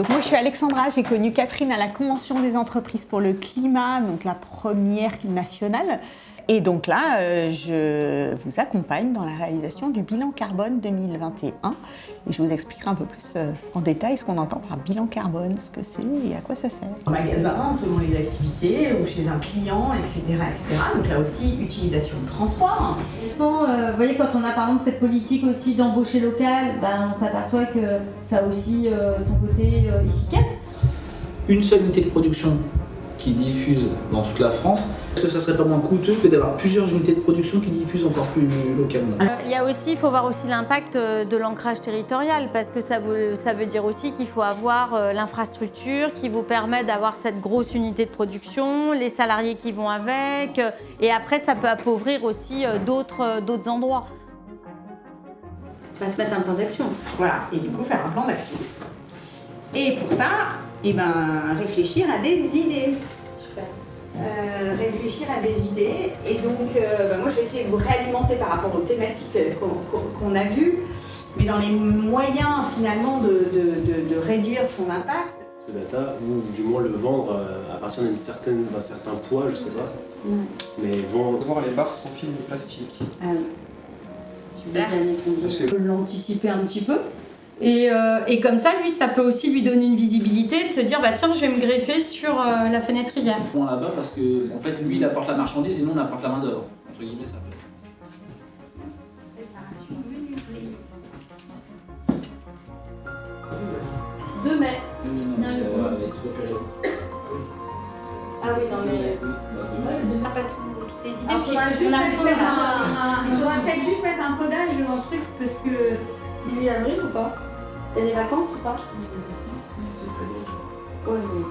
Donc moi je suis Alexandra, j'ai connu Catherine à la Convention des entreprises pour le climat, donc la première nationale. Et donc là, je vous accompagne dans la réalisation du bilan carbone 2021. Et je vous expliquerai un peu plus en détail ce qu'on entend par bilan carbone, ce que c'est et à quoi ça sert. En magasin, selon les activités, ou chez un client, etc. etc. Donc là aussi, utilisation de transport. Vous voyez, quand on a par exemple cette politique aussi d'embaucher local, on s'aperçoit que ça a aussi son côté efficace. Une seule unité de production qui diffuse dans toute la France, est-ce que ça serait pas moins coûteux que d'avoir plusieurs unités de production qui diffusent encore plus localement? Il faut voir aussi l'impact de l'ancrage territorial, parce que ça veut dire aussi qu'il faut avoir l'infrastructure qui vous permet d'avoir cette grosse unité de production, les salariés qui vont avec, et après ça peut appauvrir aussi d'autres endroits. On va se mettre un plan d'action. Voilà, et du coup faire un plan d'action. Et pour ça, réfléchir à des idées. Super. Réfléchir à des idées. Et donc, moi, je vais essayer de vous réalimenter par rapport aux thématiques qu'on a vues, mais dans les moyens, finalement, de réduire son impact. Ce data, ou du moins le vendre à partir d'un certain poids, je sais pas. Mais vendre les barres sans fil de plastique. Super. On peut l'anticiper un petit peu. Et comme ça, lui, ça peut aussi lui donner une visibilité, de se dire, tiens, je vais me greffer sur la fenêtrière. On là-bas parce que, en fait, lui, il apporte la marchandise et nous, on apporte la main-d'œuvre. Entre guillemets, ça peut. Préparation menuiserie. 2 mètres. Ah oui, non, mais. Il faudra peut-être juste mettre un codage ou un truc parce que. Lui, avril ou pas? T'as des vacances ou pas? Ouais, oui.